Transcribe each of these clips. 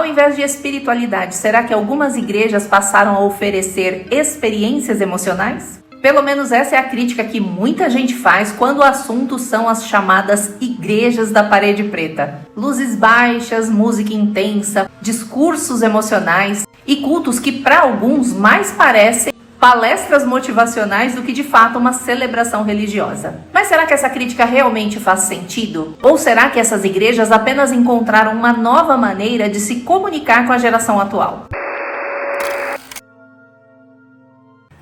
Ao invés de espiritualidade, será que algumas igrejas passaram a oferecer experiências emocionais? Pelo menos essa é a crítica que muita gente faz quando o assunto são as chamadas igrejas da parede preta. Luzes baixas, música intensa, discursos emocionais e cultos que para alguns mais parecem palestras motivacionais do que de fato uma celebração religiosa. Mas será que essa crítica realmente faz sentido? Ou será que essas igrejas apenas encontraram uma nova maneira de se comunicar com a geração atual?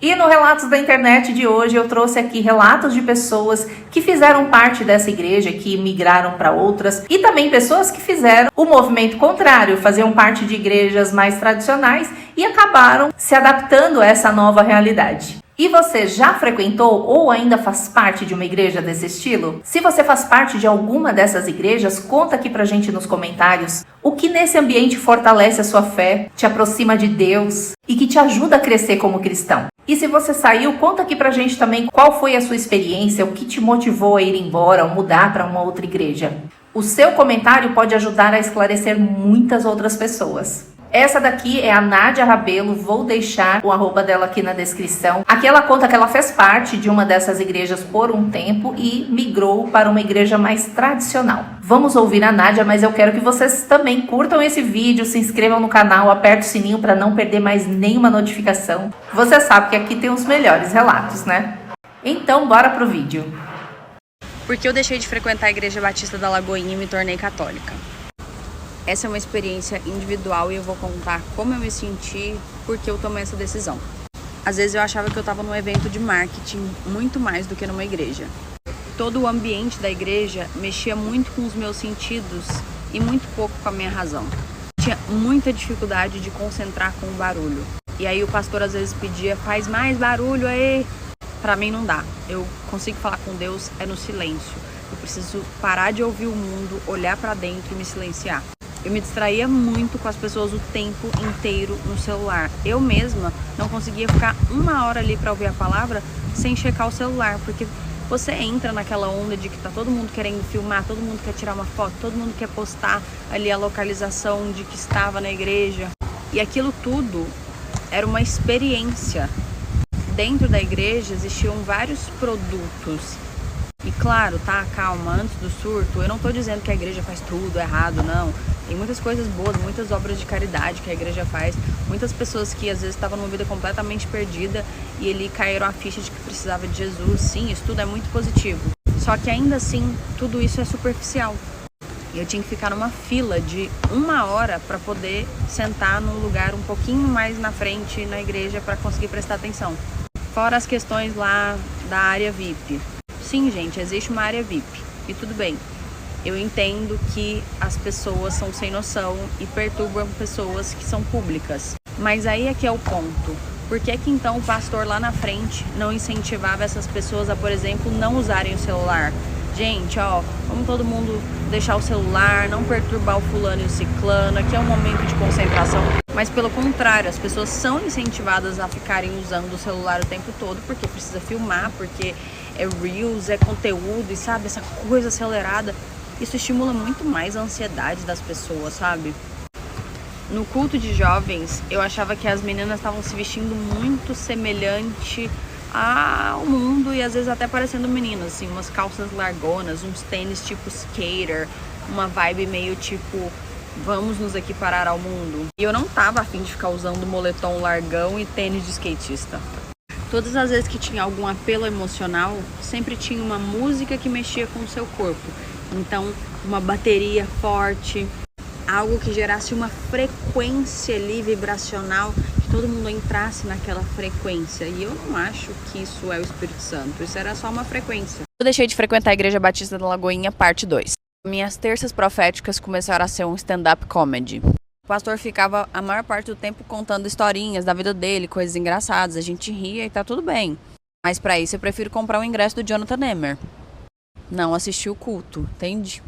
E no Relatos da Internet de hoje eu trouxe aqui relatos de pessoas que fizeram parte dessa igreja, que migraram para outras, e também pessoas que fizeram o movimento contrário, faziam parte de igrejas mais tradicionais e acabaram se adaptando a essa nova realidade. E você já frequentou ou ainda faz parte de uma igreja desse estilo? Se você faz parte de alguma dessas igrejas, conta aqui pra gente nos comentários o que nesse ambiente fortalece a sua fé, te aproxima de Deus e que te ajuda a crescer como cristão. E se você saiu, conta aqui pra gente também qual foi a sua experiência, o que te motivou a ir embora ou mudar para uma outra igreja. O seu comentário pode ajudar a esclarecer muitas outras pessoas. Essa daqui é a Nádia Rabelo, vou deixar o arroba dela aqui na descrição. Aqui ela conta que ela fez parte de uma dessas igrejas por um tempo e migrou para uma igreja mais tradicional. Vamos ouvir a Nádia, mas eu quero que vocês também curtam esse vídeo, se inscrevam no canal, apertem o sininho para não perder mais nenhuma notificação. Você sabe que aqui tem os melhores relatos, né? Então bora pro vídeo. Porque eu deixei de frequentar a Igreja Batista da Lagoinha e me tornei católica. Essa é uma experiência individual e eu vou contar como eu me senti porque eu tomei essa decisão. Às vezes eu achava que eu estava num evento de marketing muito mais do que numa igreja. Todo o ambiente da igreja mexia muito com os meus sentidos e muito pouco com a minha razão. Tinha muita dificuldade de concentrar com o barulho. E aí o pastor às vezes pedia, faz mais barulho aí. Pra mim não dá. Eu consigo falar com Deus é no silêncio. Eu preciso parar de ouvir o mundo, olhar pra dentro e me silenciar. Eu me distraía muito com as pessoas o tempo inteiro no celular. Eu mesma não conseguia ficar uma hora ali para ouvir a palavra sem checar o celular, porque você entra naquela onda de que tá todo mundo querendo filmar, todo mundo quer tirar uma foto, todo mundo quer postar ali a localização de que estava na igreja. E aquilo tudo era uma experiência. Dentro da igreja existiam vários produtos. E claro, tá, calma, antes do surto, eu não tô dizendo que a igreja faz tudo errado, não. Tem muitas coisas boas, muitas obras de caridade que a igreja faz. Muitas pessoas que às vezes estavam numa vida completamente perdida e ali caíram a ficha de que precisava de Jesus. Sim, isso tudo é muito positivo. Só que ainda assim, tudo isso é superficial. E eu tinha que ficar numa fila de 1 hora para poder sentar num lugar um pouquinho mais na frente na igreja para conseguir prestar atenção. Fora as questões lá da área VIP. Sim, gente, existe uma área VIP e tudo bem. Eu entendo que as pessoas são sem noção e perturbam pessoas que são públicas. Mas aí é que é o ponto. Por que que então o pastor lá na frente não incentivava essas pessoas a, por exemplo, não usarem o celular? Gente, ó, vamos todo mundo deixar o celular, não perturbar o fulano e o ciclano, aqui é um momento de concentração. Mas pelo contrário, as pessoas são incentivadas a ficarem usando o celular o tempo todo, porque precisa filmar, porque é Reels, é conteúdo e sabe, essa coisa acelerada. Isso estimula muito mais a ansiedade das pessoas, sabe? No culto de jovens, eu achava que as meninas estavam se vestindo muito semelhante ao mundo e às vezes até parecendo meninas, assim, umas calças largonas, uns tênis tipo skater, uma vibe meio tipo, vamos nos equiparar ao mundo. E eu não tava a fim de ficar usando moletom largão e tênis de skatista. Todas as vezes que tinha algum apelo emocional, sempre tinha uma música que mexia com o seu corpo. Então, uma bateria forte, algo que gerasse uma frequência ali vibracional, que todo mundo entrasse naquela frequência. E eu não acho que isso é o Espírito Santo, isso era só uma frequência. Eu deixei de frequentar a Igreja Batista da Lagoinha, parte 2. Minhas terças proféticas começaram a ser um stand-up comedy. O pastor ficava a maior parte do tempo contando historinhas da vida dele, coisas engraçadas, a gente ria e tá tudo bem. Mas pra isso eu prefiro comprar o ingresso do Jonathan Nemer. Não assistir o culto, entende?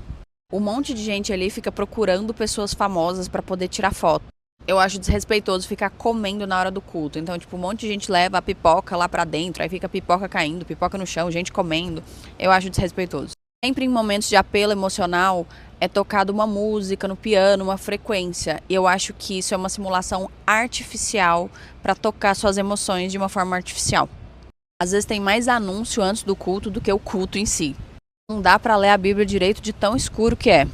Um monte de gente ali fica procurando pessoas famosas pra poder tirar foto. Eu acho desrespeitoso ficar comendo na hora do culto. Então, tipo, um monte de gente leva a pipoca lá pra dentro, aí fica pipoca caindo, pipoca no chão, gente comendo. Eu acho desrespeitoso. Sempre em momentos de apelo emocional, é tocado uma música no piano, uma frequência. E eu acho que isso é uma simulação artificial para tocar suas emoções de uma forma artificial. Às vezes tem mais anúncio antes do culto do que o culto em si. Não dá para ler a Bíblia direito de tão escuro que é.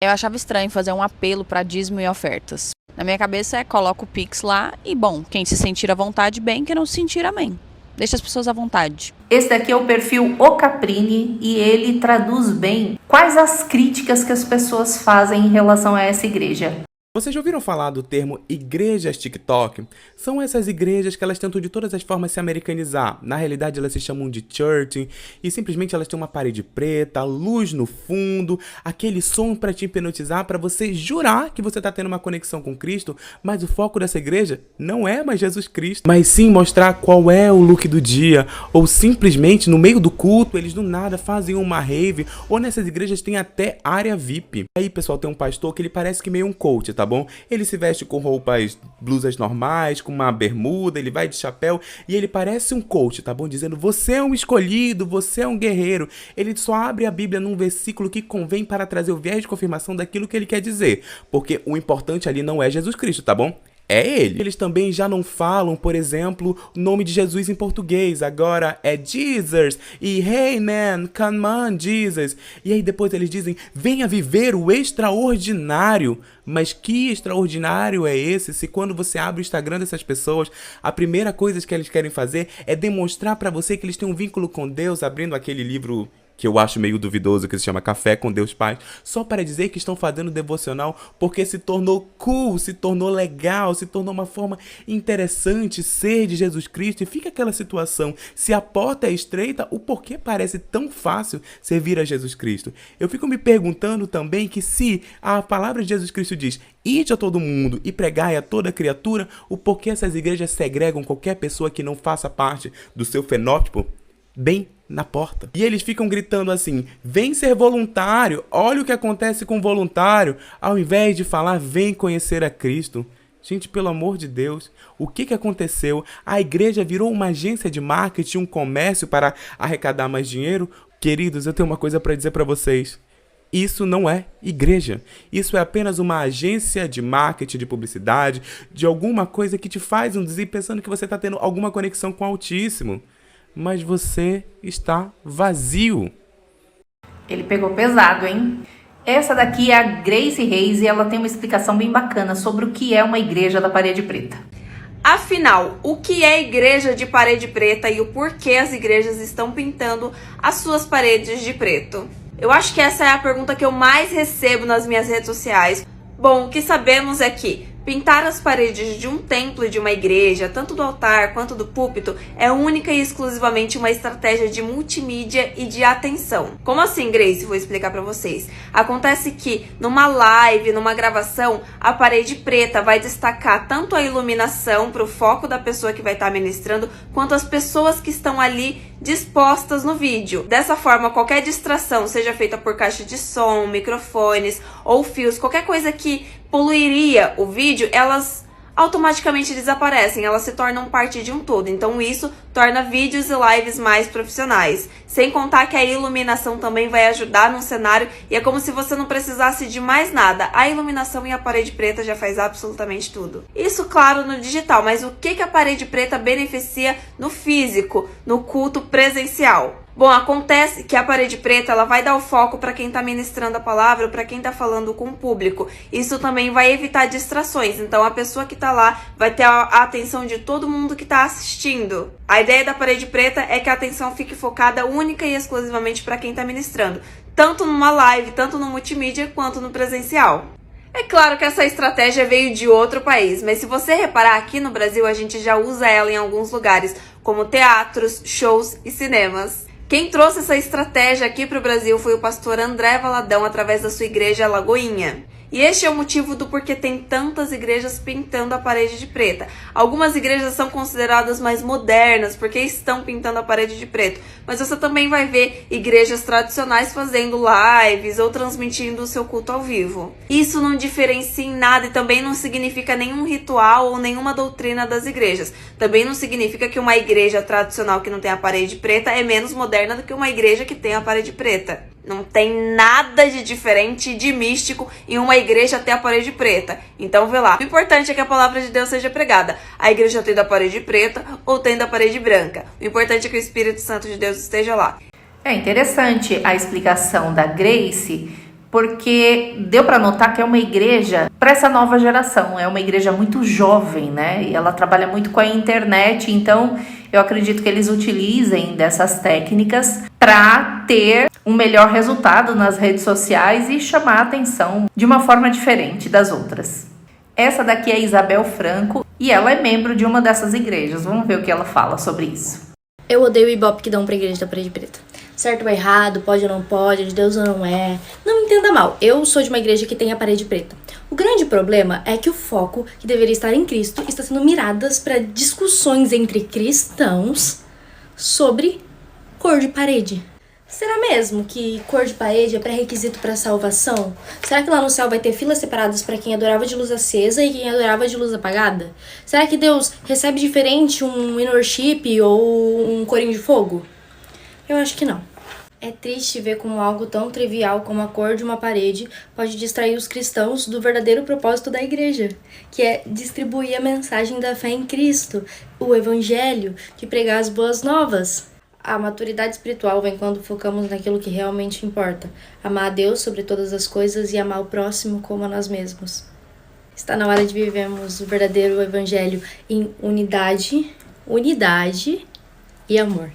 Eu achava estranho fazer um apelo para dízimo e ofertas. Na minha cabeça coloca o Pix lá e, bom, quem se sentir à vontade, bem, quem não se sentir, amém. Deixa as pessoas à vontade. Esse daqui é o perfil O Caprini e ele traduz bem quais as críticas que as pessoas fazem em relação a essa igreja. Vocês já ouviram falar do termo igrejas TikTok? São essas igrejas que elas tentam de todas as formas se americanizar. Na realidade, elas se chamam de church e simplesmente elas têm uma parede preta, luz no fundo, aquele som para te hipnotizar, para você jurar que você está tendo uma conexão com Cristo, mas o foco dessa igreja não é mais Jesus Cristo, mas sim mostrar qual é o look do dia, ou simplesmente no meio do culto, eles do nada fazem uma rave, ou nessas igrejas tem até área VIP. Aí, pessoal, tem um pastor que ele parece que meio um coach, tá bom? Ele se veste com roupas, blusas normais, com uma bermuda, ele vai de chapéu e ele parece um coach, tá bom? Dizendo, você é um escolhido, você é um guerreiro. Ele só abre a Bíblia num versículo que convém para trazer o viés de confirmação daquilo que ele quer dizer. Porque o importante ali não é Jesus Cristo, tá bom? É ele. Eles também já não falam, por exemplo, o nome de Jesus em português. Agora é Jesus. E hey man, come on Jesus. E aí depois eles dizem, venha viver o extraordinário. Mas que extraordinário é esse se quando você abre o Instagram dessas pessoas, a primeira coisa que eles querem fazer é demonstrar pra você que eles têm um vínculo com Deus, abrindo aquele livro que eu acho meio duvidoso, que se chama Café com Deus Pai, só para dizer que estão fazendo devocional porque se tornou cool, se tornou legal, se tornou uma forma interessante ser de Jesus Cristo. E fica aquela situação, se a porta é estreita, o porquê parece tão fácil servir a Jesus Cristo? Eu fico me perguntando também que se a palavra de Jesus Cristo diz, ide a todo mundo e pregai a toda criatura, o porquê essas igrejas segregam qualquer pessoa que não faça parte do seu fenótipo bem na porta. E eles ficam gritando assim, vem ser voluntário, olha o que acontece com o voluntário, ao invés de falar, vem conhecer a Cristo. Gente, pelo amor de Deus, o que aconteceu? A igreja virou uma agência de marketing, um comércio para arrecadar mais dinheiro? Queridos, eu tenho uma coisa para dizer para vocês. Isso não é igreja. Isso é apenas uma agência de marketing, de publicidade, de alguma coisa que te faz dizer pensando que você está tendo alguma conexão com o Altíssimo. Mas você está vazio. Ele pegou pesado, hein? Essa daqui é a Grace Reis e ela tem uma explicação bem bacana sobre o que é uma igreja da parede preta. Afinal, o que é igreja de parede preta e o porquê as igrejas estão pintando as suas paredes de preto? Eu acho que essa é a pergunta que eu mais recebo nas minhas redes sociais. Bom, o que sabemos é que pintar as paredes de um templo e de uma igreja, tanto do altar quanto do púlpito, é única e exclusivamente uma estratégia de multimídia e de atenção. Como assim, Grace? Vou explicar pra vocês. Acontece que numa live, numa gravação, a parede preta vai destacar tanto a iluminação pro foco da pessoa que vai estar ministrando, quanto as pessoas que estão ali dispostas no vídeo. Dessa forma, qualquer distração, seja feita por caixa de som, microfones ou fios, qualquer coisa que poluiria o vídeo, elas automaticamente desaparecem, elas se tornam parte de um todo. Então isso torna vídeos e lives mais profissionais. Sem contar que a iluminação também vai ajudar no cenário e é como se você não precisasse de mais nada. A iluminação e a parede preta já faz absolutamente tudo. Isso, claro, no digital, mas o que a parede preta beneficia no físico, no culto presencial? Bom, acontece que a parede preta ela vai dar o foco para quem está ministrando a palavra, para quem está falando com o público. Isso também vai evitar distrações. Então, a pessoa que está lá vai ter a atenção de todo mundo que está assistindo. A ideia da parede preta é que a atenção fique focada única e exclusivamente para quem está ministrando, tanto numa live, tanto no multimídia, quanto no presencial. É claro que essa estratégia veio de outro país, mas se você reparar, aqui no Brasil a gente já usa ela em alguns lugares, como teatros, shows e cinemas. Quem trouxe essa estratégia aqui para o Brasil foi o pastor André Valadão através da sua igreja Lagoinha. E este é o motivo do porquê tem tantas igrejas pintando a parede de preta. Algumas igrejas são consideradas mais modernas porque estão pintando a parede de preto. Mas você também vai ver igrejas tradicionais fazendo lives ou transmitindo o seu culto ao vivo. Isso não diferencia em nada e também não significa nenhum ritual ou nenhuma doutrina das igrejas. Também não significa que uma igreja tradicional que não tem a parede preta é menos moderna do que uma igreja que tem a parede preta. Não tem nada de diferente e de místico em uma igreja ter a parede preta. Então vê lá. O importante é que a palavra de Deus seja pregada. A igreja tendo a parede preta ou tendo a parede branca. O importante é que o Espírito Santo de Deus esteja lá. É interessante a explicação da Grace, porque deu para notar que é uma igreja para essa nova geração, é uma igreja muito jovem, né? E ela trabalha muito com a internet, então eu acredito que eles utilizem dessas técnicas para ter um melhor resultado nas redes sociais e chamar a atenção de uma forma diferente das outras. Essa daqui é a Isabel Franco e ela é membro de uma dessas igrejas. Vamos ver o que ela fala sobre isso. Eu odeio o ibope que dão pra igreja da parede preta. Certo ou errado, pode ou não pode, de Deus ou não é. Não me entenda mal, eu sou de uma igreja que tem a parede preta. O grande problema é que o foco que deveria estar em Cristo está sendo miradas para discussões entre cristãos sobre cor de parede. Será mesmo que cor de parede é pré-requisito para salvação? Será que lá no céu vai ter filas separadas para quem adorava de luz acesa e quem adorava de luz apagada? Será que Deus recebe diferente um worship ou um corinho de fogo? Eu acho que não. É triste ver como algo tão trivial como a cor de uma parede pode distrair os cristãos do verdadeiro propósito da igreja, que é distribuir a mensagem da fé em Cristo, o evangelho, de pregar as boas novas. A maturidade espiritual vem quando focamos naquilo que realmente importa, amar a Deus sobre todas as coisas e amar o próximo como a nós mesmos. Está na hora de vivermos o verdadeiro evangelho em unidade e amor.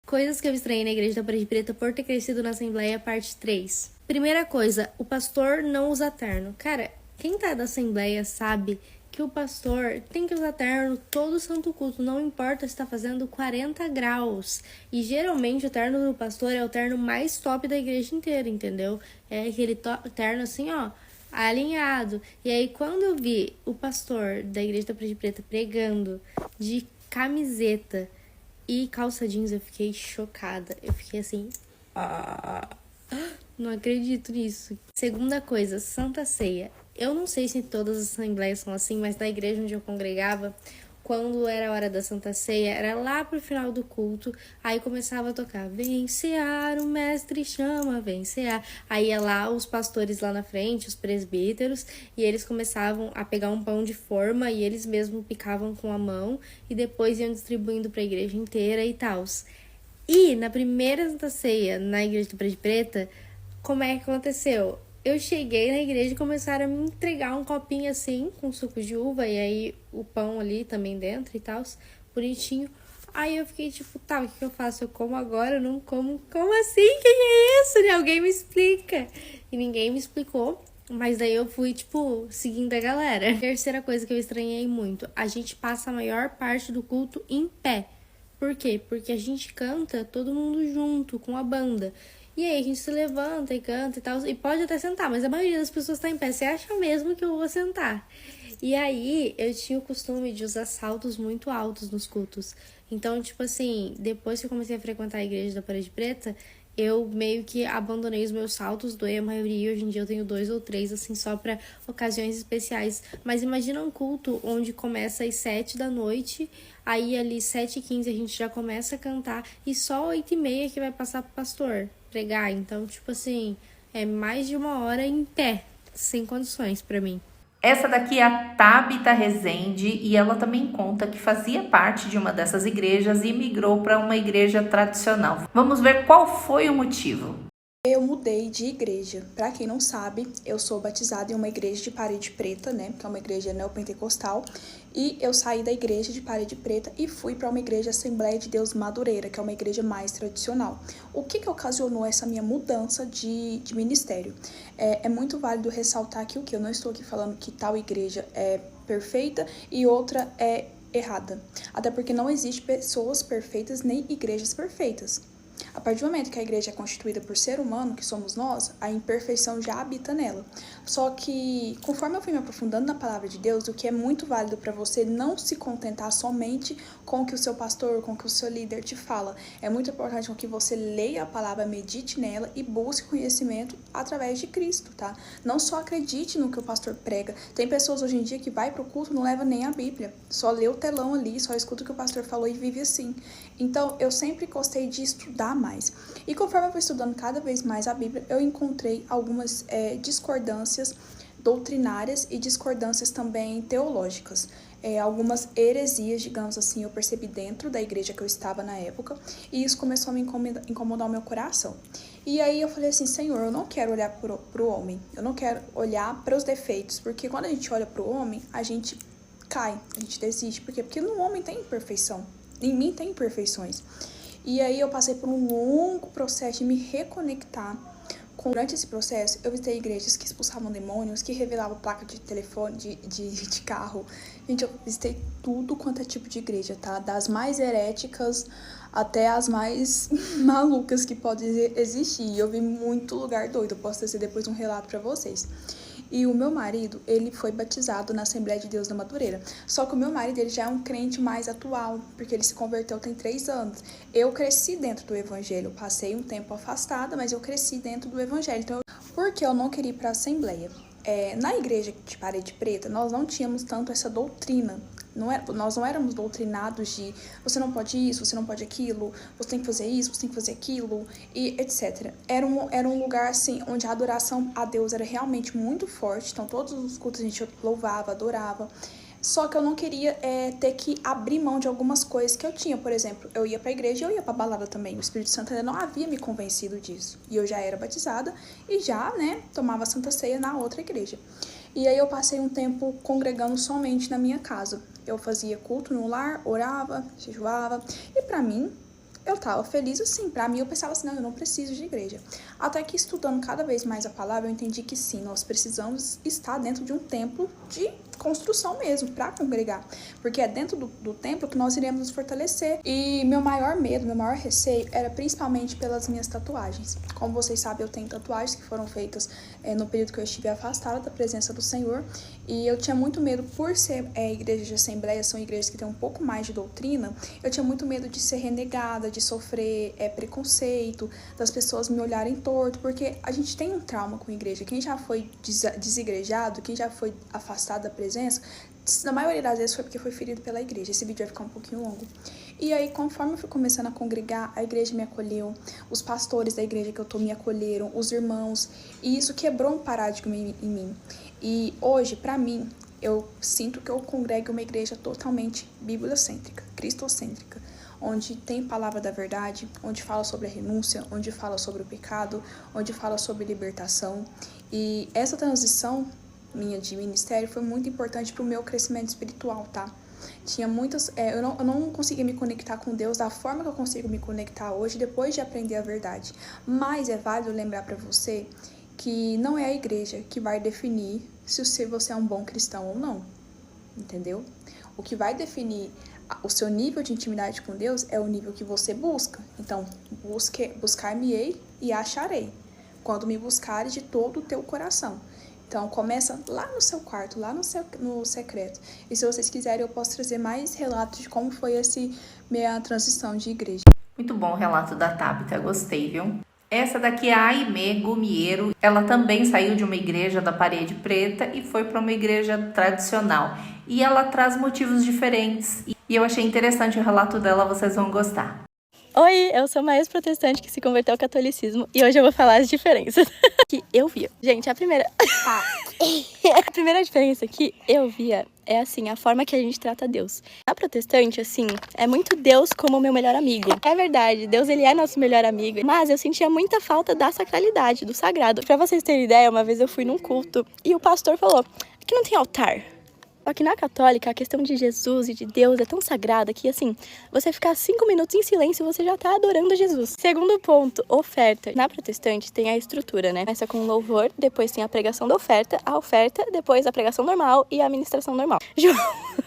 Coisas que eu estranhei na Igreja da Parede Preta por ter crescido na Assembleia, parte 3. Primeira coisa, o pastor não usa terno. Cara, quem tá da Assembleia sabe que o pastor tem que usar terno todo santo culto, não importa se está fazendo 40 graus. E geralmente o terno do pastor é o terno mais top da igreja inteira, entendeu? É aquele terno assim, ó, alinhado. E aí quando eu vi o pastor da Igreja da Parede Preta pregando de camiseta e calça jeans, eu fiquei chocada. Eu fiquei assim, não acredito nisso. Segunda coisa, Santa Ceia. Eu não sei se todas as assembleias são assim, mas na igreja onde eu congregava, quando era a hora da Santa Ceia, era lá pro final do culto, aí começava a tocar, vem cear, o mestre chama, vem cear. Aí ia lá os pastores lá na frente, os presbíteros, e eles começavam a pegar um pão de forma, e eles mesmos picavam com a mão, e depois iam distribuindo pra igreja inteira e tal. E na primeira Santa Ceia, na igreja do Parede Preta, como é que aconteceu? Eu cheguei na igreja e começaram a me entregar um copinho assim, com suco de uva, e aí o pão ali também dentro e tal, bonitinho. Aí eu fiquei tipo, tá, o que eu faço? Eu como agora? Eu não como? Como assim? Que é isso? Alguém me explica. E ninguém me explicou, mas daí eu fui, tipo, seguindo a galera. Terceira coisa que eu estranhei muito, a gente passa a maior parte do culto em pé. Por quê? Porque a gente canta todo mundo junto, com a banda. E aí a gente se levanta e canta e tal, e pode até sentar, mas a maioria das pessoas tá em pé. Você acha mesmo que eu vou sentar? E aí eu tinha o costume de usar saltos muito altos nos cultos. Então, tipo assim, depois que eu comecei a frequentar a igreja da Parede Preta, eu meio que abandonei os meus saltos, doei a maioria, hoje em dia eu tenho 2 ou 3, assim, só pra ocasiões especiais. Mas imagina um culto onde começa às 7 da noite, aí ali 7h15 a gente já começa a cantar, e só 8h30 que vai passar pro pastor pregar. Então, tipo assim, é mais de 1 hora em pé, sem condições pra mim. Essa daqui é a Tabita Rezende e ela também conta que fazia parte de uma dessas igrejas e migrou para uma igreja tradicional. Vamos ver qual foi o motivo. Eu mudei de igreja. Para quem não sabe, eu sou batizada em uma igreja de Parede Preta, né? Que é uma igreja neopentecostal. E eu saí da igreja de Parede Preta e fui para uma igreja Assembleia de Deus Madureira, que é uma igreja mais tradicional. O que ocasionou essa minha mudança de ministério? É muito válido ressaltar aqui o que eu não estou aqui falando que tal igreja é perfeita e outra é errada. Até porque não existe pessoas perfeitas nem igrejas perfeitas. A partir do momento que a igreja é constituída por ser humano, que somos nós, a imperfeição já habita nela. Só que, conforme eu fui me aprofundando na palavra de Deus, o que é muito válido para você não se contentar somente com o que o seu pastor, com o que o seu líder te fala. É muito importante que você leia a palavra, medite nela e busque conhecimento através de Cristo, tá? Não só acredite no que o pastor prega. Tem pessoas hoje em dia que vai pro culto, não leva nem a Bíblia. Só lê o telão ali, só escuta o que o pastor falou e vive assim. Então, eu sempre gostei de estudar mais. mais. E conforme eu fui estudando cada vez mais a Bíblia, eu encontrei algumas discordâncias doutrinárias e discordâncias também teológicas. Algumas heresias, digamos assim, eu percebi dentro da igreja que eu estava na época, e isso começou a me incomodar o meu coração. E aí eu falei assim, Senhor, eu não quero olhar pro homem, eu não quero olhar para os defeitos, porque quando a gente olha pro homem, a gente cai, a gente desiste. Por quê? Porque no homem tem imperfeição, em mim tem imperfeições. E aí eu passei por um longo processo de me reconectar. Durante esse processo, eu visitei igrejas que expulsavam demônios, que revelavam placa de telefone, de carro. Gente, eu visitei tudo quanto é tipo de igreja, tá? Das mais heréticas até as mais malucas que podem existir. E eu vi muito lugar doido, eu posso trazer depois um relato pra vocês. E o meu marido, ele foi batizado na Assembleia de Deus da Madureira. Só que o meu marido, ele já é um crente mais atual, porque ele se converteu tem 3 anos. Eu cresci dentro do evangelho, passei um tempo afastada, mas eu cresci dentro do evangelho. Então, por que eu não queria ir para a Assembleia? Na igreja de Parede Preta, nós não tínhamos tanto essa doutrina. Nós não éramos doutrinados de você não pode isso, você não pode aquilo, você tem que fazer isso, você tem que fazer aquilo, e etc. Era um lugar assim, onde a adoração a Deus era realmente muito forte, então todos os cultos a gente louvava, adorava. Só que eu não queria ter que abrir mão de algumas coisas que eu tinha. Por exemplo, eu ia pra igreja e eu ia pra balada também. O Espírito Santo ainda não havia me convencido disso. E eu já era batizada e já, tomava Santa Ceia na outra igreja. E aí eu passei um tempo congregando somente na minha casa. Eu fazia culto no lar, orava, jejuava. E pra mim, eu tava feliz assim. Pra mim, eu pensava assim, não, eu não preciso de igreja. Até que estudando cada vez mais a palavra, eu entendi que sim, nós precisamos estar dentro de um templo de construção mesmo, para congregar. Porque é dentro do templo que nós iremos nos fortalecer. E meu maior medo, meu maior receio era principalmente pelas minhas tatuagens. Como vocês sabem, eu tenho tatuagens que foram feitas no período que eu estive afastada da presença do Senhor. E eu tinha muito medo, por ser igreja de assembleia, são igrejas que têm um pouco mais de doutrina, eu tinha muito medo de ser renegada, de sofrer preconceito, das pessoas me olharem torto, porque a gente tem um trauma com a igreja. Quem já foi desigrejado, quem já foi afastado da presença, na maioria das vezes foi porque foi ferido pela igreja. Esse vídeo vai ficar um pouquinho longo. E aí, conforme eu fui começando a congregar, a igreja me acolheu, os pastores da igreja que eu tô me acolheram, os irmãos, e isso quebrou um paradigma em mim. E hoje, pra mim, eu sinto que eu congrego uma igreja totalmente bibliocêntrica, cristocêntrica, onde tem palavra da verdade, onde fala sobre a renúncia, onde fala sobre o pecado, onde fala sobre libertação. E essa transição minha de ministério foi muito importante para o meu crescimento espiritual, tá? Tinha muitas... eu não conseguia me conectar com Deus da forma que eu consigo me conectar hoje, depois de aprender a verdade. Mas é válido lembrar para você que não é a igreja que vai definir se você é um bom cristão ou não, entendeu? O que vai definir o seu nível de intimidade com Deus é o nível que você busca. Então, buscar-me-ei e acharei, quando me buscares de todo o teu coração. Então, começa lá no seu quarto, lá no secreto. E se vocês quiserem, eu posso trazer mais relatos de como foi minha transição de igreja. Muito bom o relato da Tabita, gostei, viu? Essa daqui é a Aimee Gumiero. Ela também saiu de uma igreja da Parede Preta e foi para uma igreja tradicional. E ela traz motivos diferentes. E eu achei interessante o relato dela, vocês vão gostar. Oi, eu sou uma ex-protestante que se converteu ao catolicismo e hoje eu vou falar as diferenças que eu via. Gente, a primeira diferença que eu via é assim, a forma que a gente trata Deus. A protestante, assim, é muito Deus como meu melhor amigo. É verdade, Deus ele é nosso melhor amigo, mas eu sentia muita falta da sacralidade, do sagrado. Pra vocês terem ideia, uma vez eu fui num culto e o pastor falou, aqui não tem altar. Só que na católica, a questão de Jesus e de Deus é tão sagrada que, assim, você ficar 5 minutos em silêncio, você já tá adorando Jesus. Segundo ponto, oferta. Na protestante tem a estrutura, né? Começa com louvor, depois tem a pregação da oferta, depois a pregação normal e a ministração normal.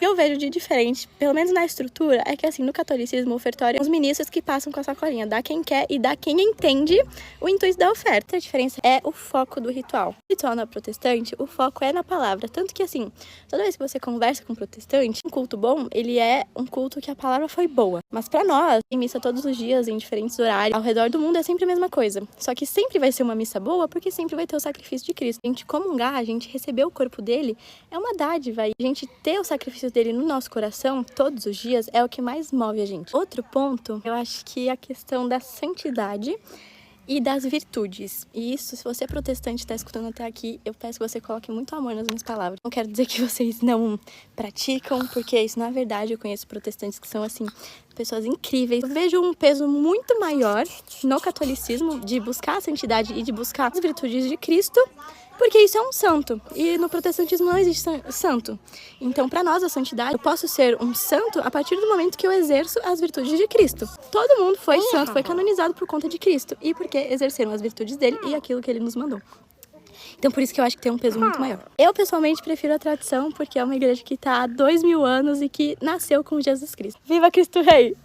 Eu vejo de diferente, pelo menos na estrutura, é que, assim, no catolicismo, o ofertório é os ministros que passam com a sacolinha, dá quem quer e dá quem entende o intuito da oferta. A diferença é o foco do ritual. O ritual na protestante, o foco é na palavra, tanto que, assim, toda vez que você conversa com um protestante, um culto bom, ele é um culto que a palavra foi boa. Mas pra nós, tem missa todos os dias, em diferentes horários, ao redor do mundo é sempre a mesma coisa. Só que sempre vai ser uma missa boa, porque sempre vai ter o sacrifício de Cristo. A gente comungar, a gente receber o corpo dele, é uma dádiva. E a gente ter o sacrifício dele no nosso coração, todos os dias, é o que mais move a gente. Outro ponto, eu acho que é a questão da santidade e das virtudes. E isso, se você é protestante e está escutando até aqui, eu peço que você coloque muito amor nas minhas palavras. Não quero dizer que vocês não praticam, porque isso, na verdade, eu conheço protestantes que são, assim, pessoas incríveis. Eu vejo um peso muito maior no catolicismo de buscar a santidade e de buscar as virtudes de Cristo, porque isso é um santo. E no protestantismo não existe santo. Então, para nós, a santidade, eu posso ser um santo a partir do momento que eu exerço as virtudes de Cristo. Todo mundo foi santo, foi canonizado por conta de Cristo. E porque exerceram as virtudes dele e aquilo que ele nos mandou. Então, por isso que eu acho que tem um peso muito maior. Eu, pessoalmente, prefiro a tradição, porque é uma igreja que está há 2000 anos e que nasceu com Jesus Cristo. Viva Cristo Rei!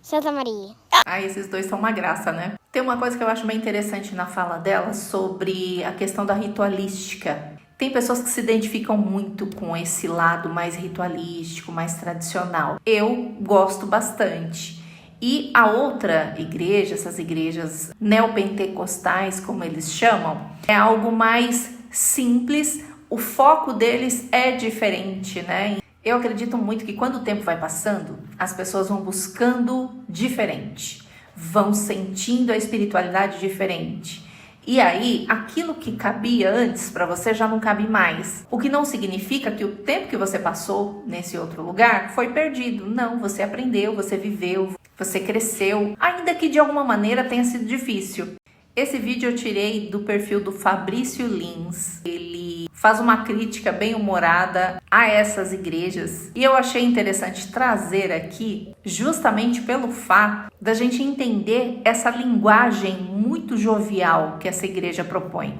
Santa Maria. Ah, esses dois são uma graça, né? Tem uma coisa que eu acho bem interessante na fala dela sobre a questão da ritualística. Tem pessoas que se identificam muito com esse lado mais ritualístico, mais tradicional. Eu gosto bastante. E a outra igreja, essas igrejas neopentecostais, como eles chamam, é algo mais simples. O foco deles é diferente, né? Eu acredito muito que quando o tempo vai passando, as pessoas vão buscando diferente, vão sentindo a espiritualidade diferente. E aí, aquilo que cabia antes para você já não cabe mais. O que não significa que o tempo que você passou nesse outro lugar foi perdido. Não, você aprendeu, você viveu, você cresceu, ainda que de alguma maneira tenha sido difícil. Esse vídeo eu tirei do perfil do Fabrício Lins. Ele faz uma crítica bem humorada a essas igrejas. E eu achei interessante trazer aqui justamente pelo fato da gente entender essa linguagem muito jovial que essa igreja propõe.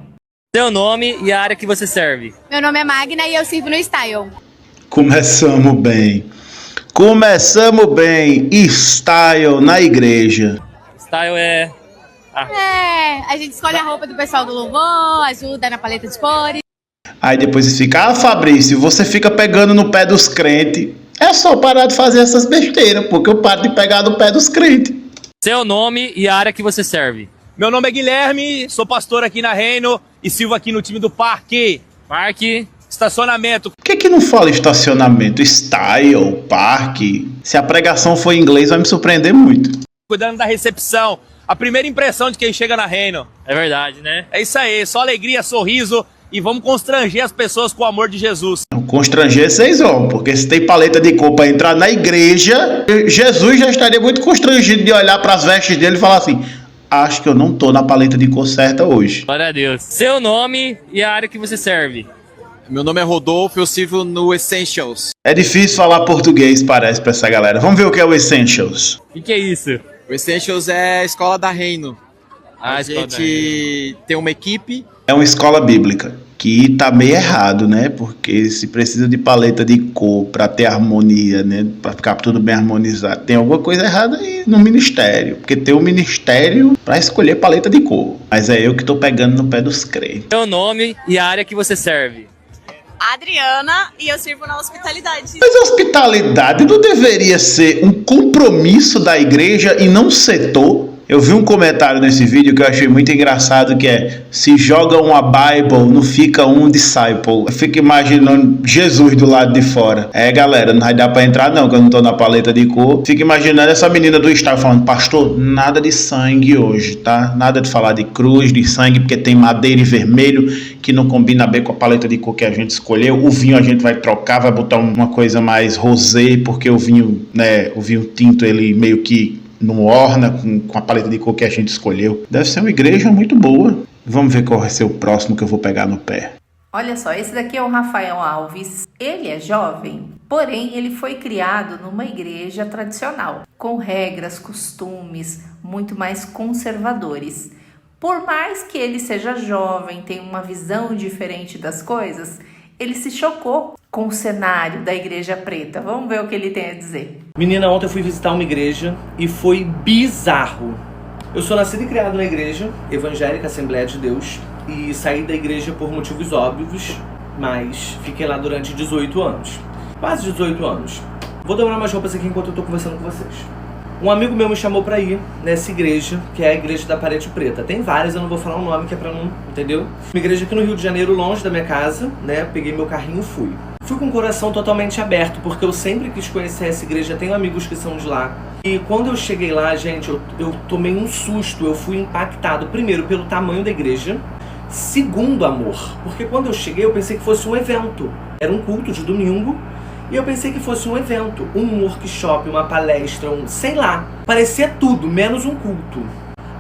Seu nome e a área que você serve. Meu nome é Magna e eu sirvo no Style. Começamos bem. Style na igreja. Style é... A gente escolhe a roupa do pessoal do louvor, ajuda na paleta de cores. Aí depois fica, Fabrício, você fica pegando no pé dos crentes. É só parar de fazer essas besteiras, porque eu paro de pegar no pé dos crentes. Seu nome e a área que você serve. Meu nome é Guilherme, sou pastor aqui na Reino e sirvo aqui no time do Parque. Parque. Estacionamento. Por que não fala estacionamento? Style, parque. Se a pregação for em inglês, vai me surpreender muito. Cuidando da recepção. A primeira impressão de quem chega na Reino. É verdade, né? É isso aí, só alegria, sorriso e vamos constranger as pessoas com o amor de Jesus. Constranger vocês vão, porque se tem paleta de cor para entrar na igreja, Jesus já estaria muito constrangido de olhar para as vestes dele e falar assim, acho que eu não tô na paleta de cor certa hoje. Glória a Deus. Seu nome e a área que você serve. Meu nome é Rodolfo, eu sirvo no Essentials. É difícil falar português, parece, para essa galera. Vamos ver o que é o Essentials. O que é isso? O Essentials é a escola da Reino. A escola gente tem uma equipe. É uma escola bíblica, que tá meio errado, né? Porque se precisa de paleta de cor para ter harmonia, né? Para ficar tudo bem harmonizado. Tem alguma coisa errada aí no ministério. Porque tem um ministério para escolher paleta de cor. Mas é eu que tô pegando no pé dos crentes. Seu nome e a área que você serve. Adriana e eu sirvo na hospitalidade. Mas a hospitalidade não deveria ser um compromisso da igreja e não um setor? Eu vi um comentário nesse vídeo que eu achei muito engraçado, que é: se joga uma Bible, não fica um disciple. Eu fico imaginando Jesus do lado de fora. Galera, não vai dar pra entrar não, que eu não tô na paleta de cor. Fico imaginando essa menina do estado falando: pastor, nada de sangue hoje, tá? Nada de falar de cruz, de sangue, porque tem madeira e vermelho, que não combina bem com a paleta de cor que a gente escolheu. O vinho a gente vai trocar, vai botar uma coisa mais rosé, porque o vinho, né, o vinho tinto, ele meio que não orna com a paleta de cor que a gente escolheu. Deve ser uma igreja muito boa. Vamos ver qual vai ser o próximo que eu vou pegar no pé. Olha só, esse daqui é o Rafael Alves. Ele é jovem, porém ele foi criado numa igreja tradicional, com regras, costumes muito mais conservadores. Por mais que ele seja jovem, tenha uma visão diferente das coisas, ele se chocou com o cenário da Igreja Preta. Vamos ver o que ele tem a dizer. Menina, ontem eu fui visitar uma igreja e foi bizarro. Eu sou nascido e criado na igreja evangélica Assembleia de Deus e saí da igreja por motivos óbvios, mas fiquei lá durante 18 anos. quase 18 anos. Vou dobrar umas roupas aqui enquanto eu tô conversando com vocês. Um amigo meu me chamou pra ir nessa igreja, que é a igreja da Parede Preta. Tem várias, eu não vou falar o nome, que é pra não... Entendeu? Uma igreja aqui no Rio de Janeiro, longe da minha casa, né? Peguei meu carrinho e fui. Fui com o coração totalmente aberto, porque eu sempre quis conhecer essa igreja, tenho amigos que são de lá. E quando eu cheguei lá, gente, eu tomei um susto, eu fui impactado. Primeiro, pelo tamanho da igreja. Segundo, amor, porque quando eu cheguei, eu pensei que fosse um evento. Era um culto de domingo. E eu pensei que fosse um evento, um workshop, uma palestra, sei lá. Parecia tudo, menos um culto.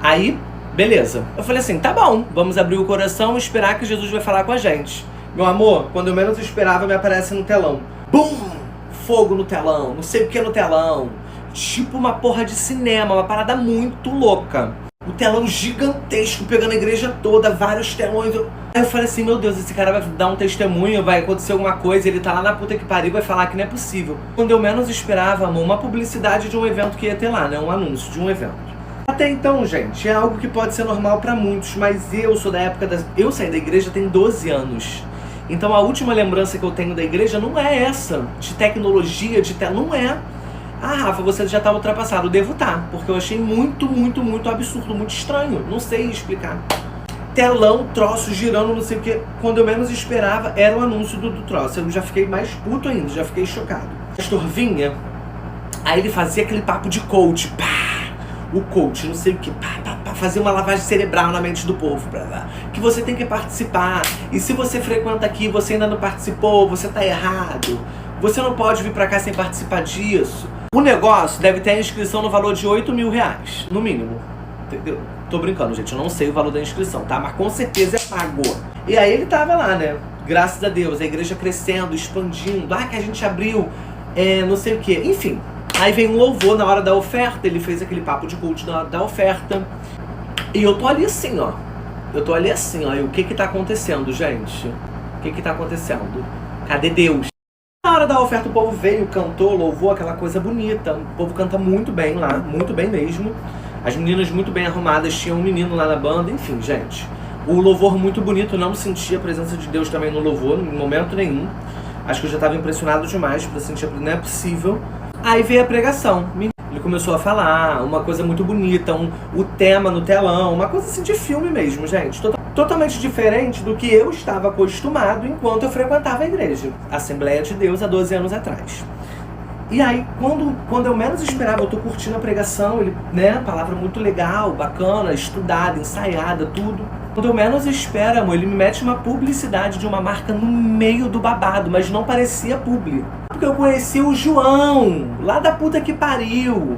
Aí, beleza. Eu falei assim, tá bom, vamos abrir o coração e esperar que Jesus vai falar com a gente. Meu amor, quando eu menos esperava, me aparece no telão. Bum! Fogo no telão, não sei o que no telão. Tipo uma porra de cinema, uma parada muito louca. O telão gigantesco, pegando a igreja toda, vários telões. Aí eu falei assim, meu Deus, esse cara vai dar um testemunho, vai acontecer alguma coisa, ele tá lá na puta que pariu, vai falar que não é possível. Quando eu menos esperava, amor, uma publicidade de um evento que ia ter lá, né? Um anúncio de um evento. Até então, gente, é algo que pode ser normal pra muitos, mas eu sou da época das... Eu saí da igreja tem 12 anos. Então a última lembrança que eu tenho da igreja não é essa, de tecnologia, não é. Ah, Rafa, você já tá ultrapassado. Eu devo estar, porque eu achei muito absurdo, muito estranho. Não sei explicar. Telão, troço, girando, não sei o que. Quando eu menos esperava, era o anúncio do troço. Eu já fiquei mais puto ainda, já fiquei chocado. O pastor vinha, aí ele fazia aquele papo de coach. Pá, o coach, não sei o que. Fazer uma lavagem cerebral na mente do povo. Que você tem que participar. E se você frequenta aqui, você ainda não participou, você tá errado. Você não pode vir pra cá sem participar disso. O negócio deve ter a inscrição no valor de R$8.000, no mínimo. Entendeu? Tô brincando, gente. Eu não sei o valor da inscrição, tá? Mas com certeza é pago. E aí ele tava lá, né? Graças a Deus. A igreja crescendo, expandindo. Ah, que a gente abriu, não sei o quê. Enfim. Aí vem um louvor na hora da oferta. Ele fez aquele papo de culto da oferta. E eu tô ali assim, ó. Eu tô ali assim, ó. E o que que tá acontecendo, gente? O que que tá acontecendo? Cadê Deus? Na hora da oferta o povo veio, cantou, louvou, aquela coisa bonita. O povo canta muito bem lá, muito bem mesmo. As meninas muito bem arrumadas, tinha um menino lá na banda, enfim, gente. O louvor muito bonito, não senti a presença de Deus também no louvor, em momento nenhum. Acho que eu já estava impressionado demais pra sentir, não é possível. Aí veio a pregação. Ele começou a falar, uma coisa muito bonita, o tema no telão, uma coisa assim de filme mesmo, gente. Totalmente diferente do que eu estava acostumado enquanto eu frequentava a igreja. Assembleia de Deus há 12 anos atrás. E aí, quando eu menos esperava, eu tô curtindo a pregação, ele, né, palavra muito legal, bacana, estudada, ensaiada, tudo. Quando eu menos espero, amor, ele me mete uma publicidade de uma marca no meio do babado, mas não parecia publi. Porque eu conheci o João, lá da puta que pariu.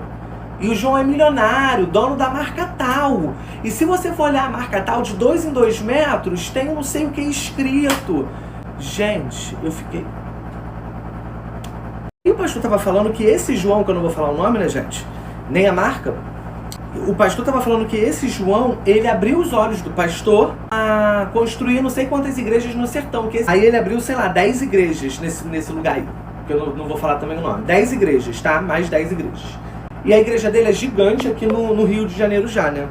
E o João é milionário, dono da marca tal. E se você for olhar a marca tal, de 2 em 2 metros, tem um não sei o que escrito. Gente, eu fiquei... E o pastor tava falando que esse João, que eu não vou falar o nome, né, gente? Nem a marca. O pastor tava falando que esse João, ele abriu os olhos do pastor a construir não sei quantas igrejas no sertão. Aí ele abriu, sei lá, 10 igrejas nesse lugar aí. Que eu não vou falar também o nome. 10 igrejas, tá? Mais 10 igrejas. E a igreja dele é gigante aqui no Rio de Janeiro já, né?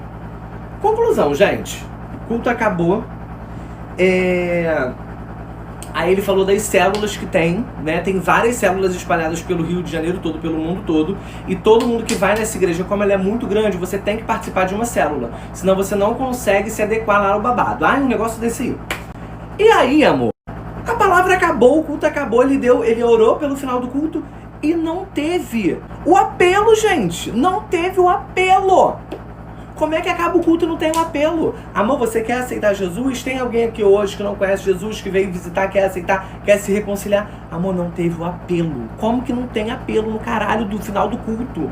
Conclusão, gente. O culto acabou. Aí ele falou das células que tem, né? Tem várias células espalhadas pelo Rio de Janeiro todo, pelo mundo todo. E todo mundo que vai nessa igreja, como ela é muito grande, você tem que participar de uma célula. Senão você não consegue se adequar lá no babado. Um negócio desse aí. E aí, amor? A palavra acabou, o culto acabou, ele orou pelo final do culto. E não teve o apelo, gente. Não teve o apelo. Como é que acaba o culto e não tem um apelo? Amor, você quer aceitar Jesus? Tem alguém aqui hoje que não conhece Jesus, que veio visitar, quer aceitar, quer se reconciliar? Amor, não teve o apelo. Como que não tem apelo no caralho do final do culto?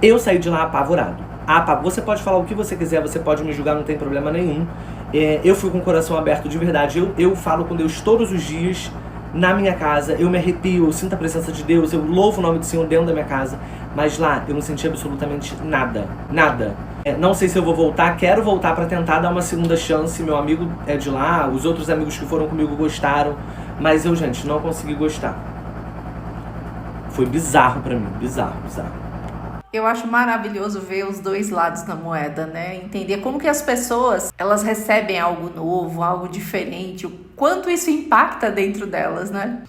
Eu saí de lá apavorado. Você pode falar o que você quiser, você pode me julgar, não tem problema nenhum. Eu fui com o coração aberto de verdade. Eu falo com Deus todos os dias. Na minha casa, eu me arrepio, eu sinto a presença de Deus, eu louvo o nome do Senhor dentro da minha casa. Mas lá, eu não senti absolutamente nada. Nada. Não sei se eu vou voltar, quero voltar pra tentar dar uma segunda chance. Meu amigo é de lá, os outros amigos que foram comigo gostaram. Mas eu, gente, não consegui gostar. Foi bizarro pra mim, bizarro. Eu acho maravilhoso ver os dois lados da moeda, né? Entender como que as pessoas, elas recebem algo novo, algo diferente, o quanto isso impacta dentro delas, né?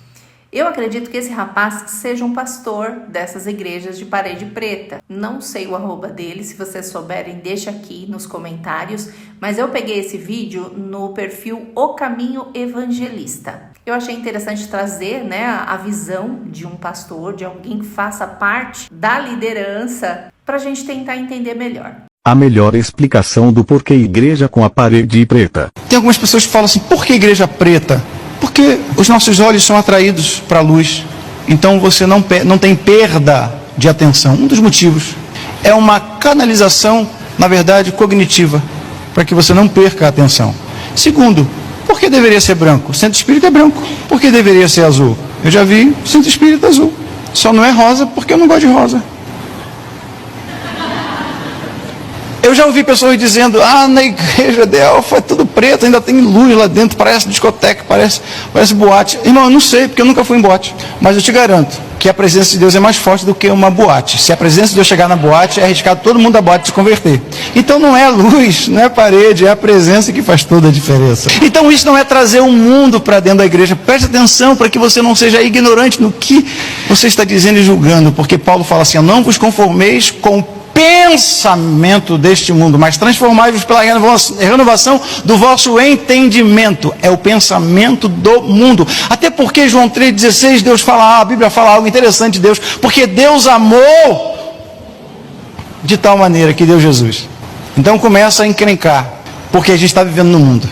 Eu acredito que esse rapaz seja um pastor dessas igrejas de parede preta. Não sei o arroba dele, se vocês souberem, deixa aqui nos comentários. Mas eu peguei esse vídeo no perfil O Caminho Evangelista. Eu achei interessante trazer, né, a visão de um pastor, de alguém que faça parte da liderança, para a gente tentar entender melhor. A melhor explicação do porquê igreja com a parede preta. Tem algumas pessoas que falam assim, por que igreja preta? Porque os nossos olhos são atraídos para a luz. Então você não tem perda de atenção. Um dos motivos é uma canalização, na verdade, cognitiva, para que você não perca a atenção. Segundo, por que deveria ser branco? O centro espírita é branco. Por que deveria ser azul? Eu já vi centro espírita azul. Só não é rosa porque eu não gosto de rosa. Eu já ouvi pessoas dizendo, na igreja de Elfa é tudo preto, ainda tem luz lá dentro, parece discoteca, parece boate. Irmão, eu não sei, porque eu nunca fui em boate. Mas eu te garanto que a presença de Deus é mais forte do que uma boate. Se a presença de Deus chegar na boate, é arriscado todo mundo da boate se converter. Então não é a luz, não é a parede, é a presença que faz toda a diferença. Então isso não é trazer o mundo para dentro da igreja. Preste atenção para que você não seja ignorante no que você está dizendo e julgando. Porque Paulo fala assim, não vos conformeis com o pensamento deste mundo, mas transformai-vos pela renovação do vosso entendimento. É o pensamento do mundo. Até porque João 3,16 Deus fala, a Bíblia fala algo interessante de Deus, porque Deus amou de tal maneira que deu Jesus. Então começa a encrencar, porque a gente está vivendo no mundo.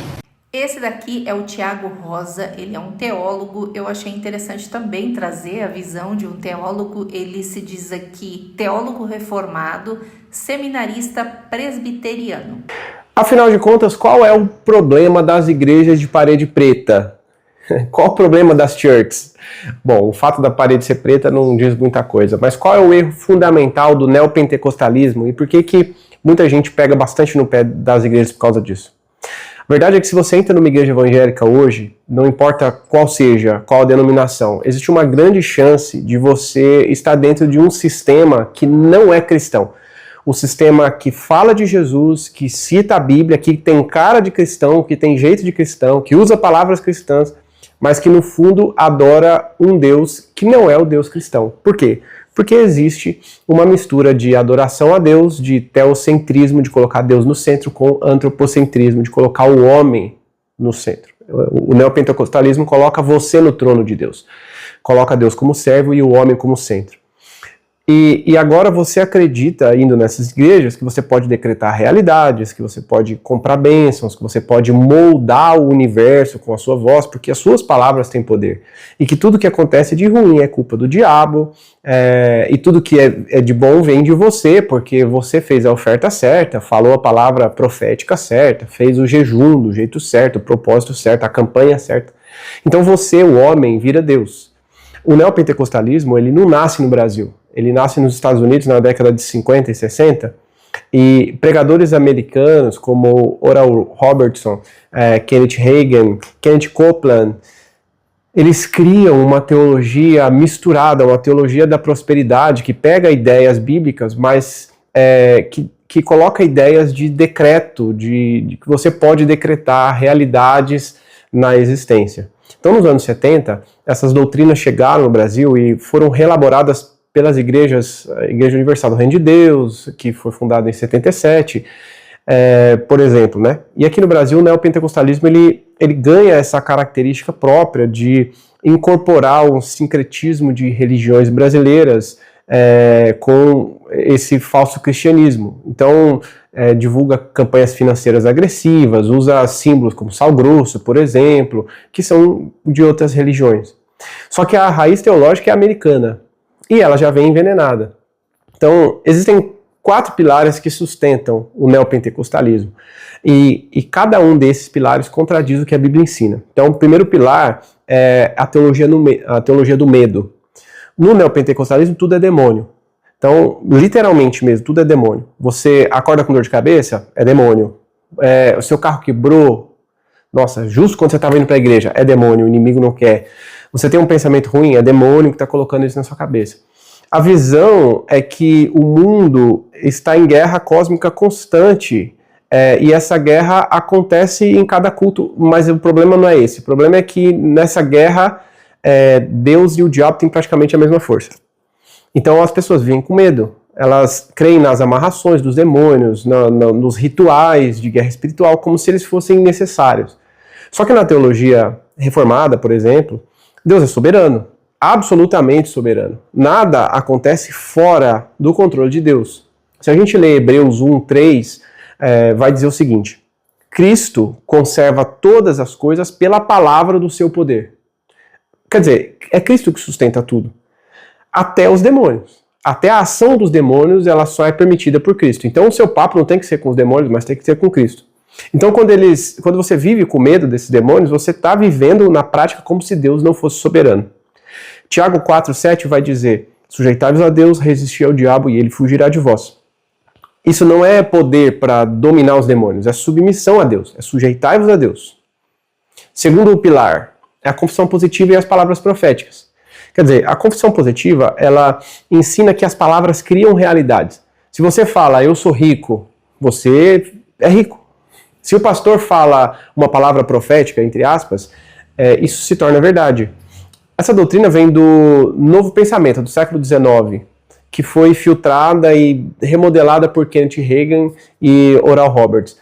Esse daqui é o Tiago Rosa, ele é um teólogo. Eu achei interessante também trazer a visão de um teólogo. Ele se diz aqui teólogo reformado, seminarista presbiteriano. Afinal de contas, qual é o problema das igrejas de parede preta? Qual o problema das churches? Bom, o fato da parede ser preta não diz muita coisa, mas qual é o erro fundamental do neopentecostalismo e por que muita gente pega bastante no pé das igrejas por causa disso? A verdade é que se você entra numa igreja evangélica hoje, não importa qual seja, qual a denominação, existe uma grande chance de você estar dentro de um sistema que não é cristão. O sistema que fala de Jesus, que cita a Bíblia, que tem cara de cristão, que tem jeito de cristão, que usa palavras cristãs, mas que no fundo adora um Deus que não é o Deus cristão. Por quê? Porque existe uma mistura de adoração a Deus, de teocentrismo, de colocar Deus no centro, com antropocentrismo, de colocar o homem no centro. O neopentecostalismo coloca você no trono de Deus. Coloca Deus como servo e o homem como centro. E agora você acredita, indo nessas igrejas, que você pode decretar realidades, que você pode comprar bênçãos, que você pode moldar o universo com a sua voz, porque as suas palavras têm poder. E que tudo que acontece de ruim é culpa do diabo, e tudo que é de bom vem de você, porque você fez a oferta certa, falou a palavra profética certa, fez o jejum do jeito certo, o propósito certo, a campanha certa. Então você, o homem, vira Deus. O neopentecostalismo, ele não nasce no Brasil. Ele nasce nos Estados Unidos na década de 50 e 60, e pregadores americanos como Oral Robertson, Kenneth Hagin, Kenneth Copeland, eles criam uma teologia misturada, uma teologia da prosperidade, que pega ideias bíblicas, mas que coloca ideias de decreto, de que você pode decretar realidades na existência. Então, nos anos 70, essas doutrinas chegaram no Brasil e foram reelaboradas pelas igrejas, a Igreja Universal do Reino de Deus, que foi fundada em 77, por exemplo, né? E aqui no Brasil, o neopentecostalismo, ele ganha essa característica própria de incorporar um sincretismo de religiões brasileiras com esse falso cristianismo. Então, divulga campanhas financeiras agressivas, usa símbolos como sal grosso, por exemplo, que são de outras religiões. Só que a raiz teológica é americana, e ela já vem envenenada. Então, existem 4 pilares que sustentam o neopentecostalismo. E cada um desses pilares contradiz o que a Bíblia ensina. Então, o primeiro pilar é a teologia do medo. No neopentecostalismo, tudo é demônio. Então, literalmente mesmo, tudo é demônio. Você acorda com dor de cabeça? É demônio. O seu carro quebrou? Nossa, justo quando você estava indo para a igreja, é demônio, o inimigo não quer. Você tem um pensamento ruim, é demônio que está colocando isso na sua cabeça. A visão é que o mundo está em guerra cósmica constante, e essa guerra acontece em cada culto, mas o problema não é esse. O problema é que nessa guerra Deus e o diabo têm praticamente a mesma força. Então as pessoas vivem com medo. Elas creem nas amarrações dos demônios, nos rituais de guerra espiritual, como se eles fossem necessários. Só que na teologia reformada, por exemplo, Deus é soberano, absolutamente soberano. Nada acontece fora do controle de Deus. Se a gente lê Hebreus 1:3, vai dizer o seguinte: Cristo conserva todas as coisas pela palavra do seu poder. Quer dizer, é Cristo que sustenta tudo. Até os demônios. Até a ação dos demônios, ela só é permitida por Cristo. Então o seu papo não tem que ser com os demônios, mas tem que ser com Cristo. Então quando você vive com medo desses demônios, você está vivendo na prática como se Deus não fosse soberano. Tiago 4:7 vai dizer: sujeitai-vos a Deus, resisti ao diabo e ele fugirá de vós. Isso não é poder para dominar os demônios, é submissão a Deus, é sujeitai-vos a Deus. Segundo pilar, é a confissão positiva e as palavras proféticas. Quer dizer, a confissão positiva, ela ensina que as palavras criam realidades. Se você fala, eu sou rico, você é rico. Se o pastor fala uma palavra profética, entre aspas, isso se torna verdade. Essa doutrina vem do Novo Pensamento, do século XIX, que foi filtrada e remodelada por Kenneth Hagin e Oral Roberts.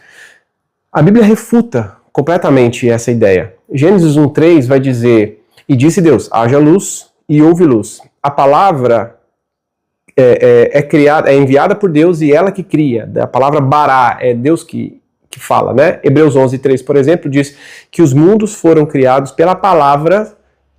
A Bíblia refuta completamente essa ideia. Gênesis 1:3 vai dizer: e disse Deus, haja luz, e houve luz. A palavra é enviada por Deus e ela que cria. A palavra bará é Deus que fala, né? Hebreus 11:3, por exemplo, diz que os mundos foram criados pela palavra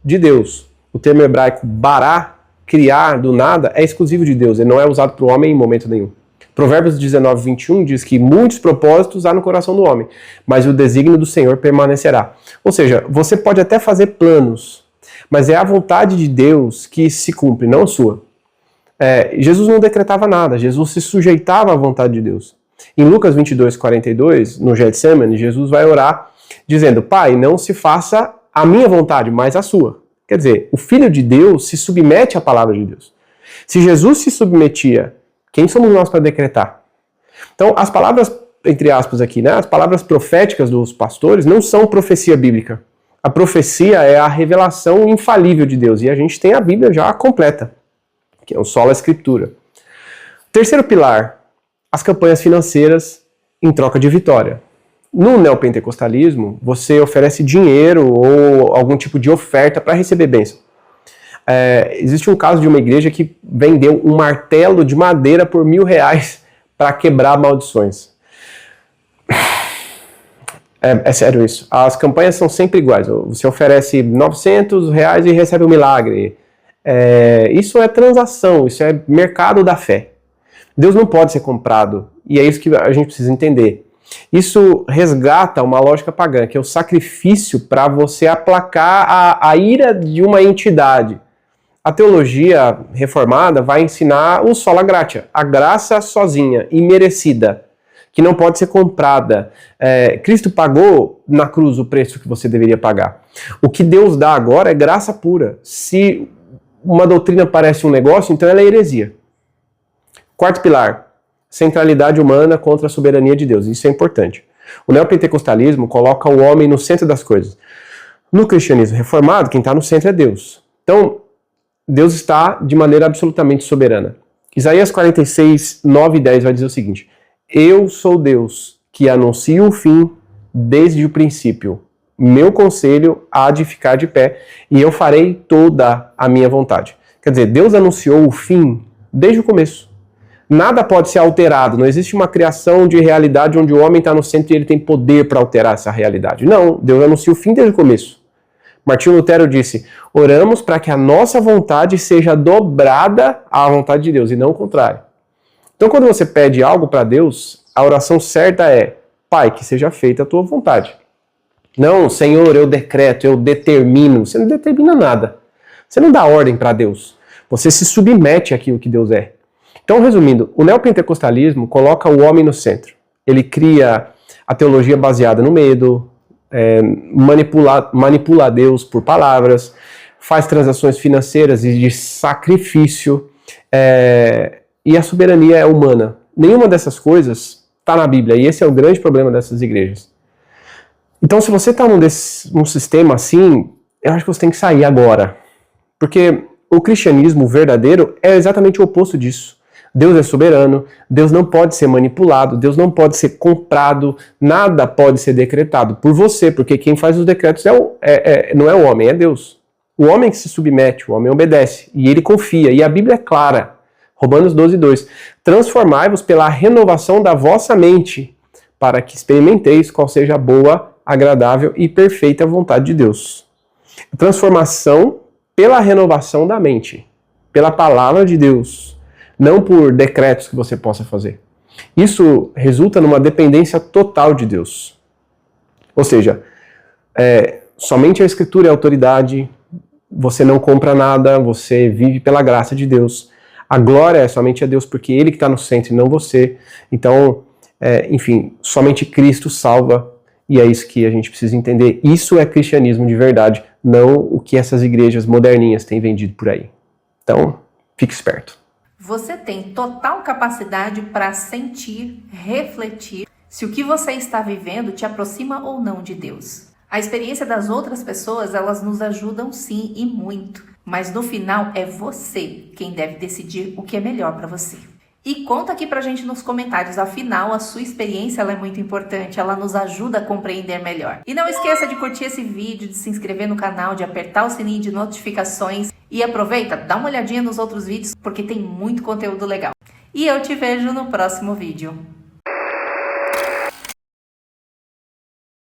de Deus. O termo hebraico bará, criar do nada, é exclusivo de Deus. Ele não é usado para o homem em momento nenhum. Provérbios 19:21 diz que muitos propósitos há no coração do homem, mas o desígnio do Senhor permanecerá. Ou seja, você pode até fazer planos, mas é a vontade de Deus que se cumpre, não a sua. Jesus não decretava nada, Jesus se sujeitava à vontade de Deus. Em Lucas 22:42, no Getsemane, Jesus vai orar dizendo: Pai, não se faça a minha vontade, mas a sua. Quer dizer, o Filho de Deus se submete à palavra de Deus. Se Jesus se submetia, quem somos nós para decretar? Então, as palavras, entre aspas aqui, né, as palavras proféticas dos pastores não são profecia bíblica. A profecia é a revelação infalível de Deus, e a gente tem a Bíblia já completa, que é o sola escritura. Terceiro pilar, as campanhas financeiras em troca de vitória. No neopentecostalismo, você oferece dinheiro ou algum tipo de oferta para receber bênção. Existe um caso de uma igreja que vendeu um martelo de madeira por R$1.000 para quebrar maldições. É sério isso. As campanhas são sempre iguais. Você oferece R$900 e recebe um milagre. Isso é transação, isso é mercado da fé. Deus não pode ser comprado. E é isso que a gente precisa entender. Isso resgata uma lógica pagã, que é o sacrifício para você aplacar a ira de uma entidade. A teologia reformada vai ensinar o sola gratia, a graça sozinha, imerecida, que não pode ser comprada. Cristo pagou na cruz o preço que você deveria pagar. O que Deus dá agora é graça pura. Se uma doutrina parece um negócio, então ela é heresia. Quarto pilar, centralidade humana contra a soberania de Deus. Isso é importante. O neopentecostalismo coloca o homem no centro das coisas. No cristianismo reformado, quem está no centro é Deus. Então, Deus está de maneira absolutamente soberana. Isaías 46, 9 e 10 vai dizer o seguinte: eu sou Deus que anuncio o fim desde o princípio. Meu conselho há de ficar de pé e eu farei toda a minha vontade. Quer dizer, Deus anunciou o fim desde o começo. Nada pode ser alterado, não existe uma criação de realidade onde o homem está no centro e ele tem poder para alterar essa realidade. Não, Deus anuncia o fim desde o começo. Martinho Lutero disse: oramos para que a nossa vontade seja dobrada à vontade de Deus e não o contrário. Então quando você pede algo para Deus, a oração certa é: Pai, que seja feita a tua vontade. Não, Senhor, eu decreto, eu determino. Você não determina nada. Você não dá ordem para Deus. Você se submete àquilo que Deus é. Então, resumindo, o neopentecostalismo coloca o homem no centro. Ele cria a teologia baseada no medo, manipula Deus por palavras, faz transações financeiras e de sacrifício, e a soberania é humana. Nenhuma dessas coisas está na Bíblia, e esse é o grande problema dessas igrejas. Então, se você está num sistema assim, eu acho que você tem que sair agora. Porque o cristianismo verdadeiro é exatamente o oposto disso. Deus é soberano, Deus não pode ser manipulado, Deus não pode ser comprado, nada pode ser decretado por você, porque quem faz os decretos não é o homem, é Deus. O homem que se submete, o homem obedece, e ele confia, e a Bíblia é clara. Romanos 12:2. Transformai-vos pela renovação da vossa mente, para que experimenteis qual seja a boa, agradável e perfeita vontade de Deus. Transformação pela renovação da mente, pela palavra de Deus, não por decretos que você possa fazer. Isso resulta numa dependência total de Deus. Ou seja, somente a Escritura é autoridade, você não compra nada, você vive pela graça de Deus. A glória é somente a Deus, porque Ele que está no centro e não você. Então, enfim, somente Cristo salva, e é isso que a gente precisa entender. Isso é cristianismo de verdade, não o que essas igrejas moderninhas têm vendido por aí. Então, fique esperto. Você tem total capacidade para sentir, refletir se o que você está vivendo te aproxima ou não de Deus. A experiência das outras pessoas, elas nos ajudam sim e muito, mas no final é você quem deve decidir o que é melhor para você. E conta aqui pra gente nos comentários, afinal a sua experiência ela é muito importante, ela nos ajuda a compreender melhor. E não esqueça de curtir esse vídeo, de se inscrever no canal, de apertar o sininho de notificações e aproveita, dá uma olhadinha nos outros vídeos porque tem muito conteúdo legal. E eu te vejo no próximo vídeo.